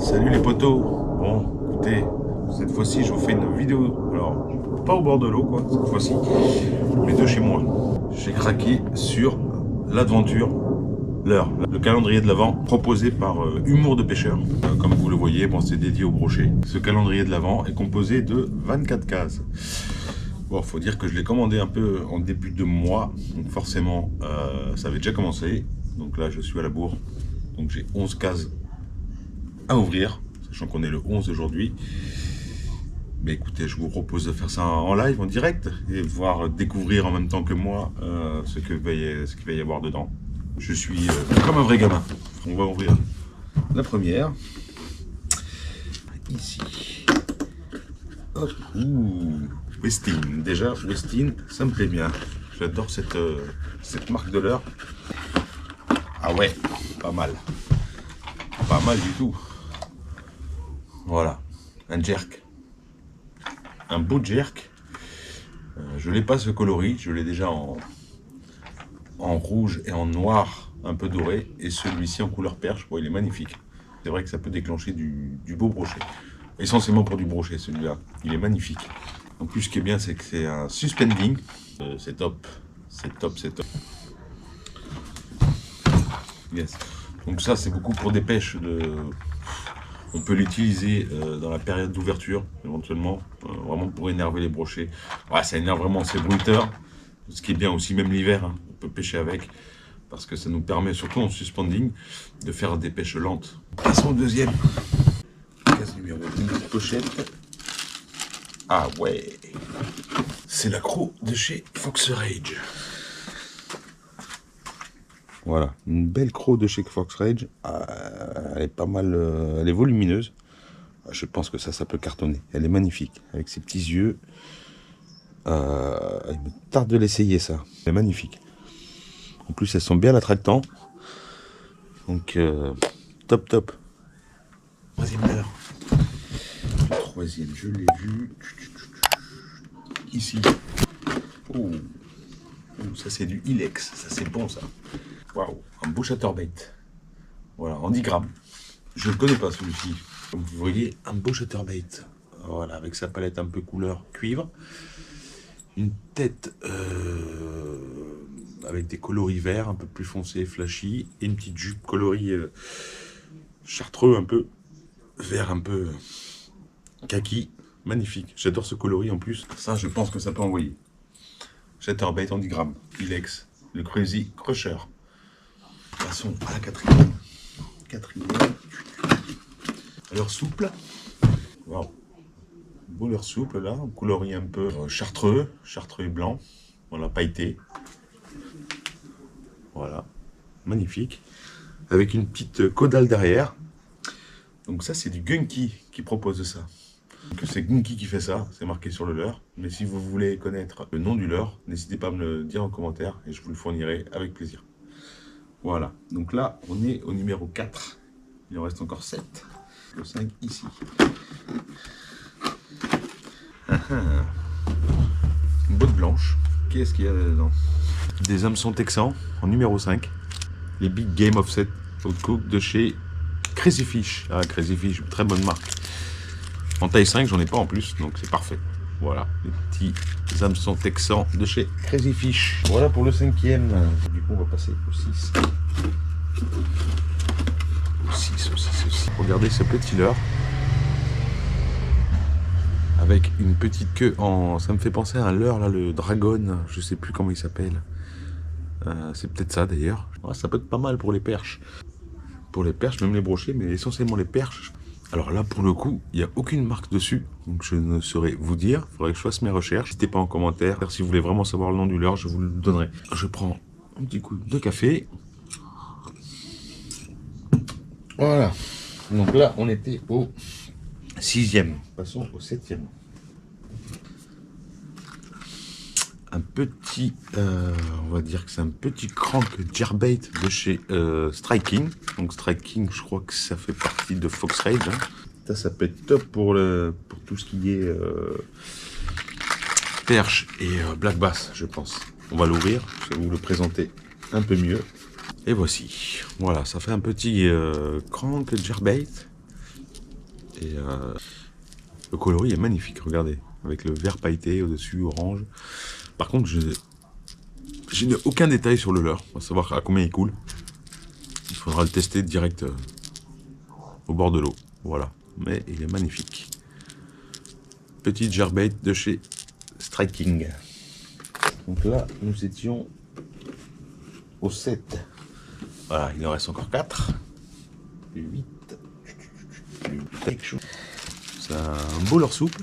Salut les potos. Bon, écoutez, cette fois-ci je vous fais une vidéo, alors pas au bord de l'eau quoi, cette fois-ci, mais de chez moi. J'ai craqué sur l'aventure, l'heure, le calendrier de l'Avent proposé par Humour de Pêcheur. Comme vous le voyez, bon, c'est dédié au brochet. Ce calendrier de l'Avent est composé de 24 cases. Bon, faut dire que je l'ai commandé un peu en début de mois, donc forcément ça avait déjà commencé. Donc là je suis à la bourre, donc j'ai 11 cases à ouvrir, sachant qu'on est le 11 aujourd'hui. Mais écoutez, je vous propose de faire ça en live, en direct, et voir découvrir en même temps que moi ce qu'il va y avoir dedans. Je suis comme un vrai gamin. On va ouvrir la première. Ici. Hop. Ouh. Westin. Déjà, Westin, ça me plaît bien. J'adore cette marque de l'heure. Ah ouais, pas mal. Pas mal du tout. Voilà, un jerk. Un beau jerk. Je l'ai pas ce coloris, je l'ai déjà en rouge et en noir un peu doré, et celui-ci en couleur perche. Bon, il est magnifique. C'est vrai que ça peut déclencher du beau brochet. Essentiellement pour du brochet, celui-là. Il est magnifique. En plus, ce qui est bien, c'est que c'est un suspending. C'est top. C'est top, c'est top. Yes. Donc ça, c'est beaucoup pour des pêches de... On peut l'utiliser dans la période d'ouverture, éventuellement, vraiment pour énerver les brochets. Ouais, ça énerve vraiment ces bruiteurs. Ce qui est bien aussi, même l'hiver, hein, on peut pêcher avec. Parce que ça nous permet, surtout en suspending, de faire des pêches lentes. Passons au deuxième. Case numéro 1, pochette. Ah ouais. C'est l'accro de chez Fox Rage. Voilà, une belle croc de chez Fox Rage. Elle est pas mal, elle est volumineuse. Je pense que ça peut cartonner. Elle est magnifique, avec ses petits yeux. Il me tarde de l'essayer, ça. C'est magnifique. En plus, elles sont bien attractant. Donc, top, top. Troisième heure. Le troisième, je l'ai vu. Ici. Oh, ça c'est du Ilex. Ça c'est bon, ça. Waouh, un beau chatterbait. Voilà, en 10 grammes. Je ne le connais pas celui-ci. Comme vous voyez, un beau chatterbait. Voilà, avec sa palette un peu couleur cuivre. Une tête avec des coloris verts, un peu plus foncés, flashy. Et une petite jupe coloris chartreux, un peu vert, un peu kaki. Magnifique. J'adore ce coloris en plus. Ça, je pense que ça peut envoyer. Chatterbait en 10 grammes. Ilex. Le Crazy Crusher. Passons à la quatrième. Alors souple. Wow. Beau leur souple là, un coloris un peu chartreux et blanc. Voilà, pailleté. Voilà, magnifique. Avec une petite caudale derrière. Donc ça c'est du Gunky qui propose ça. Donc c'est Gunky qui fait ça, c'est marqué sur le leurre. Mais si vous voulez connaître le nom du leurre, n'hésitez pas à me le dire en commentaire et je vous le fournirai avec plaisir. Voilà, donc là on est au numéro 4. Il en reste encore 7. Le 5 ici. Une botte blanche. Qu'est-ce qu'il y a dedans? Des hameçons texans en numéro 5. Les Big Game Offset Cook de chez Crazy Fish. Ah, Crazy Fish, très bonne marque. En taille 5, j'en ai pas en plus, donc c'est parfait. Voilà, les petits hameçons texans de chez Crazy Fish. Voilà pour le 5e. Du coup, on va passer au 6. Au 6. Regardez ce petit leurre. Avec une petite queue en... Ça me fait penser à un leurre, là, le Dragon. Je sais plus comment il s'appelle. C'est peut-être ça, d'ailleurs. Ouais, ça peut être pas mal pour les perches. Pour les perches, même les brochets, mais essentiellement les perches. Alors là, pour le coup, il n'y a aucune marque dessus. Donc je ne saurais vous dire. Il faudrait que je fasse mes recherches. N'hésitez pas en commentaire. Si vous voulez vraiment savoir le nom du leurre, je vous le donnerai. Je prends un petit coup de café. Voilà. Donc là, on était au 6e. Passons au 7e. Un petit, on va dire que c'est un petit crank jerkbait de chez Striking. Donc Striking, je crois que ça fait partie de Fox Rage. Hein. Ça peut être top pour tout ce qui est perche et black bass, je pense. On va l'ouvrir, je vais vous le présenter un peu mieux. Et voici, voilà, ça fait un petit crank jerkbait Et le coloris est magnifique, regardez. Avec le vert pailleté au-dessus, orange. Par contre, je n'ai aucun détail sur le leurre. On va savoir à combien il coule. Il faudra le tester direct au bord de l'eau. Voilà. Mais il est magnifique. Petite gerbait de chez Striking. Donc là, nous étions au 7. Voilà, il en reste encore 4. 8. C'est un beau leurre souple.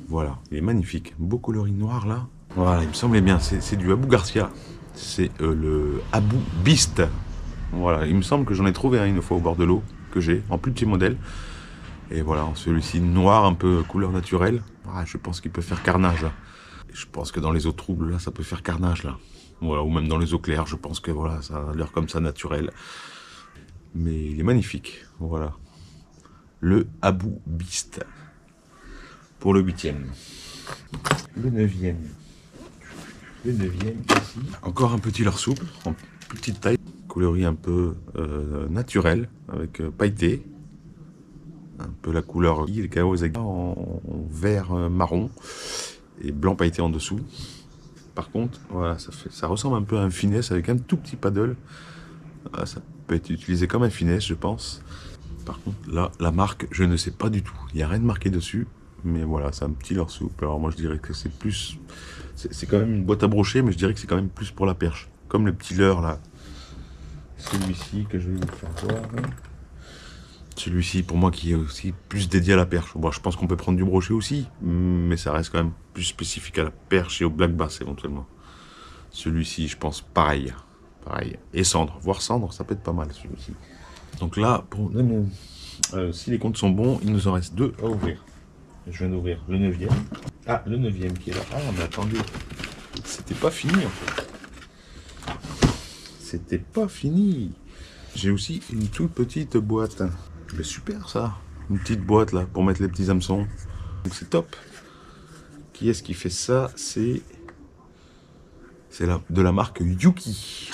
Voilà, il est magnifique. Beau coloris noir là. Voilà, il me semblait bien. C'est du Abu Garcia. C'est le Abu Beast. Voilà, il me semble que j'en ai trouvé un une fois au bord de l'eau, que j'ai, en plus petit modèle. Et voilà, celui-ci noir, un peu couleur naturelle. Ah, je pense qu'il peut faire carnage là. Je pense que dans les eaux troubles là, ça peut faire carnage là. Voilà, ou même dans les eaux claires, je pense que voilà, ça a l'air comme ça naturel. Mais il est magnifique. Voilà. Le Abu Beast. Pour le 8e. Le 9e. Le 9e ici. Encore un petit leurre souple, en petite taille. Coloris un peu naturel, avec pailleté. Un peu la couleur en vert marron et blanc pailleté en dessous. Par contre, voilà, ça ressemble un peu à un finesse avec un tout petit paddle. Voilà, ça peut être utilisé comme un finesse, je pense. Par contre, là, la marque, je ne sais pas du tout. Il n'y a rien de marqué dessus. Mais voilà, c'est un petit leurre souple. Alors moi, je dirais que c'est plus... C'est quand même une boîte à brocher, mais je dirais que c'est quand même plus pour la perche. Comme le petit leurre, là. Celui-ci, que je vais vous faire voir. Celui-ci, pour moi, qui est aussi plus dédié à la perche. Bon, je pense qu'on peut prendre du brochet aussi, mais ça reste quand même plus spécifique à la perche et au black bass, éventuellement. Celui-ci, je pense, pareil. Pareil. Et cendre. Voire cendre, ça peut être pas mal, celui-ci. Donc là, si les comptes sont bons, il nous en reste 2 à ouvrir. Je viens d'ouvrir le 9e. Ah, le 9e qui est là. Ah, mais attendez. C'était pas fini, en fait. C'était pas fini. J'ai aussi une toute petite boîte. Mais super, ça. Une petite boîte, là, pour mettre les petits hameçons. Donc, c'est top. Qui est-ce qui fait ça? C'est de la marque Yuki.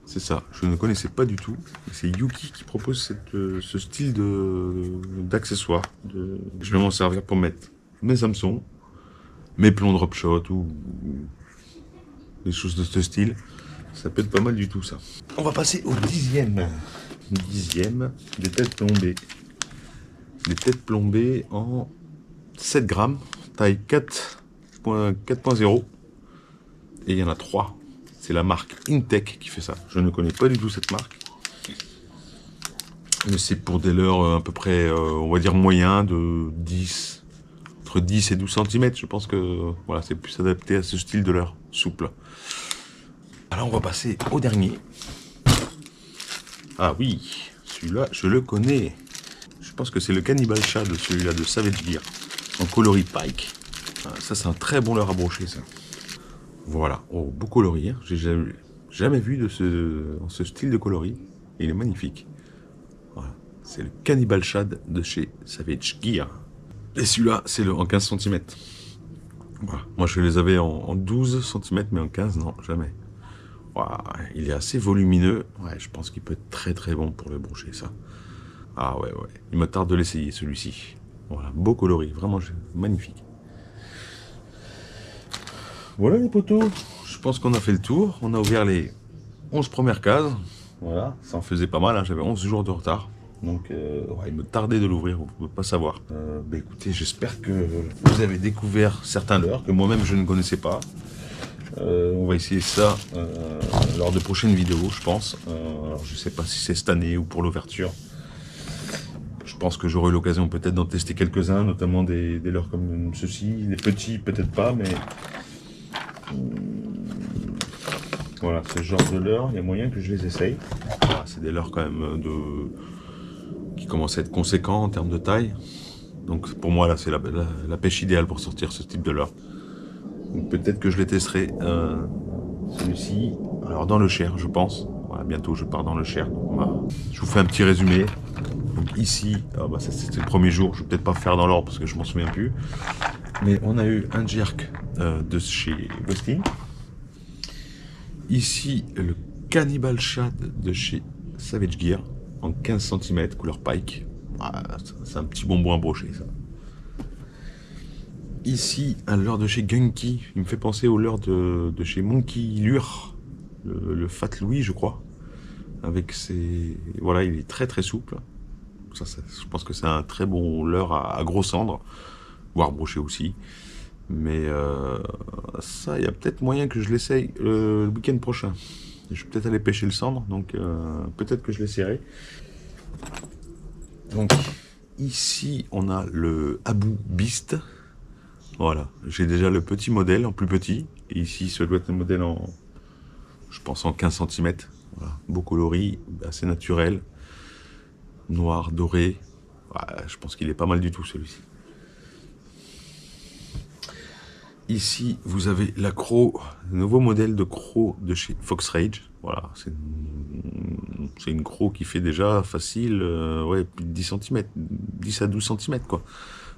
C'est ça. Je ne connaissais pas du tout. C'est Yuki qui propose ce style d'accessoire. Je vais m'en servir pour mettre mes hameçons, mes plombs drop shot ou des choses de ce style. Ça peut être pas mal du tout, ça. On va passer au 10e. 10e, des têtes plombées. Des têtes plombées en 7 grammes, taille 4.0. Et il y en a 3. C'est la marque Intech qui fait ça. Je ne connais pas du tout cette marque. Mais c'est pour des leurres à peu près, on va dire moyen, de 10, entre 10 et 12 cm. Je pense que voilà, c'est plus adapté à ce style de leurre souple. Alors on va passer au dernier. Ah oui, celui-là, je le connais. Je pense que c'est le Cannibal Shad, celui-là de Savage Gear, en coloris pike. Ah, ça, c'est un très bon leurre à brocher, ça. Voilà, oh, beau coloris, hein. J'ai jamais vu de ce style de coloris. Il est magnifique. Voilà, c'est le Cannibal Shad de chez Savage Gear. Et celui-là, c'est en 15 cm. Voilà. Moi, je les avais en 12 cm, mais en 15, non, jamais. Voilà, il est assez volumineux. Ouais, je pense qu'il peut être très très bon pour le brocher, ça. Ah ouais, ouais. Il me tarde de l'essayer, celui-ci. Voilà, beau coloris, vraiment magnifique. Voilà les potos, je pense qu'on a fait le tour. On a ouvert les 11 premières cases. Voilà, ça en faisait pas mal, hein. J'avais 11 jours de retard. Donc ouais, il me tardait de l'ouvrir, vous ne pouvez pas savoir. Bah écoutez, j'espère que vous avez découvert certains leurres que moi-même je ne connaissais pas. On va essayer ça lors de prochaines vidéos, je pense. Alors je sais pas si c'est cette année ou pour l'ouverture. Je pense que j'aurai l'occasion peut-être d'en tester quelques-uns, notamment des leurres comme ceux-ci. Les petits, peut-être pas, mais... Voilà, ce genre de leurre, il y a moyen que je les essaye. Voilà, c'est des leurres quand même qui commencent à être conséquents en termes de taille. Donc pour moi, là, c'est la pêche idéale pour sortir ce type de leurre. Peut-être que je les testerai. Celui-ci, alors dans le Cher, je pense. Voilà, bientôt je pars dans le Cher. Donc, voilà. Je vous fais un petit résumé. Donc ici, bah, ça c'était le premier jour. Je vais peut-être pas faire dans l'ordre parce que je m'en souviens plus. Mais on a eu un jerk de chez Ghosting. Ici, le Cannibal Shad de chez Savage Gear. en 15 cm, couleur pike. Ah, c'est un petit bonbon à brocher, ça. Ici, un leurre de chez Gunky. Il me fait penser au leurre de chez Monkey Lure. Le Fat Louis, je crois. Avec ses... Voilà, il est très très souple. Ça, je pense que c'est un très bon leurre à gros cendre. Voire broché aussi. Mais ça, il y a peut-être moyen que je l'essaye le week-end prochain. Je vais peut-être aller pêcher le cendre, donc peut-être que je l'essaierai. Donc ici, on a le Abou Beast. Voilà, j'ai déjà le petit modèle en plus petit. Et ici, ça doit être un modèle en, je pense, en 15 cm. Voilà, beau coloris, assez naturel. Noir, doré. Ouais, je pense qu'il est pas mal du tout celui-ci. Ici, vous avez la croc, le nouveau modèle de croc de chez Fox Rage. Voilà, c'est une croc qui fait déjà facile, ouais, plus de 10 cm, 10 à 12 cm quoi.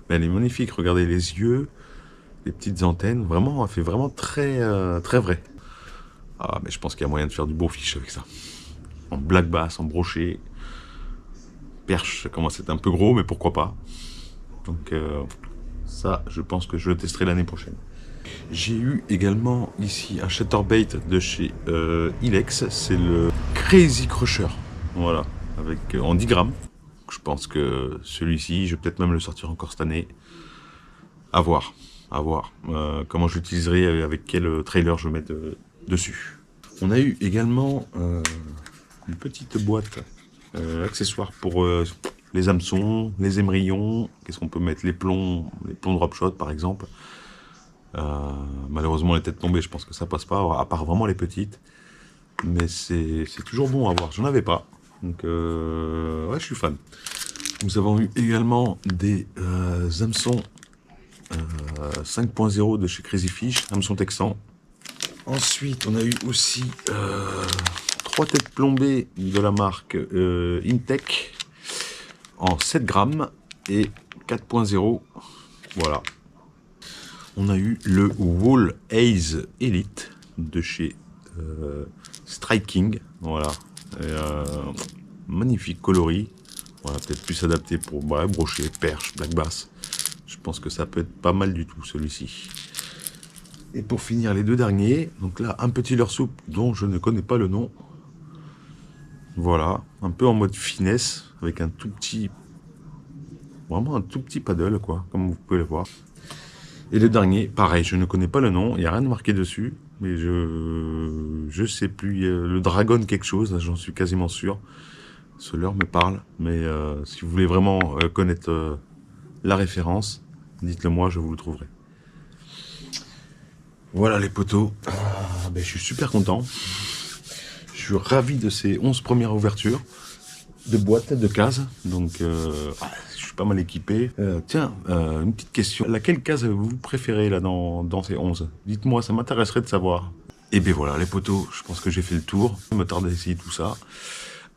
Mais elle est magnifique, regardez les yeux, les petites antennes, vraiment, elle fait vraiment très, très vrai. Ah, mais je pense qu'il y a moyen de faire du beau fiche avec ça. En black bass, en brochet, perche, ça commence à être un peu gros, mais pourquoi pas. Donc ça, je pense que je le testerai l'année prochaine. J'ai eu également ici un chatterbait de chez Ilex, c'est le Crazy Crusher, voilà, avec en 10 grammes. Je pense que celui-ci, je vais peut-être même le sortir encore cette année. À voir, comment je l'utiliserai, avec quel trailer je vais mettre dessus. On a eu également une petite boîte accessoire pour les hameçons, les émerillons. Qu'est-ce qu'on peut mettre, les plombs drop shot par exemple. Malheureusement les têtes tombées, je pense que ça passe pas, à part vraiment les petites. Mais c'est toujours bon à voir. J'en avais pas, donc ouais, je suis fan. Nous avons eu également des hameçons 5.0 de chez Crazy Fish, hameçon texan. Ensuite, on a eu aussi 3 têtes plombées de la marque Intech en 7 grammes et 4.0. Voilà. On a eu le Wall Haze Elite de chez Striking. Voilà. Magnifique coloris. Voilà, peut-être plus adapté pour brochet, perche, black bass. Je pense que ça peut être pas mal du tout celui-ci. Et pour finir, les deux derniers. Donc là, un petit leurre souple dont je ne connais pas le nom. Voilà, un peu en mode finesse, avec un tout petit, vraiment un tout petit paddle, quoi, comme vous pouvez le voir. Et le dernier, pareil, je ne connais pas le nom, il n'y a rien de marqué dessus, mais je sais plus, le Dragon quelque chose, j'en suis quasiment sûr. Ce leurre me parle, mais si vous voulez vraiment connaître la référence, dites-le moi, je vous le trouverai. Voilà les potos, ben, je suis super content. Je suis ravi de ces 11 premières ouvertures de boîtes, de cases. Donc, je suis pas mal équipé. Tiens, une petite question. Laquelle case vous préférez là dans ces 11? Dites-moi, ça m'intéresserait de savoir. Et bien voilà, les potos, je pense que j'ai fait le tour. Il me tarde d'essayer tout ça.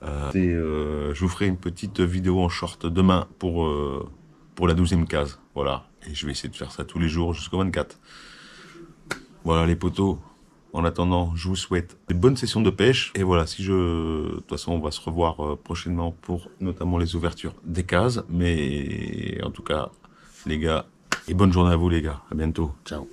Je vous ferai une petite vidéo en short demain pour la 12e case. Voilà. Et je vais essayer de faire ça tous les jours jusqu'au 24. Voilà les potos. En attendant, je vous souhaite une bonne session de pêche. Et voilà, de toute façon, on va se revoir prochainement pour notamment les ouvertures des cases. Mais en tout cas, les gars, et bonne journée à vous les gars. À bientôt. Ciao.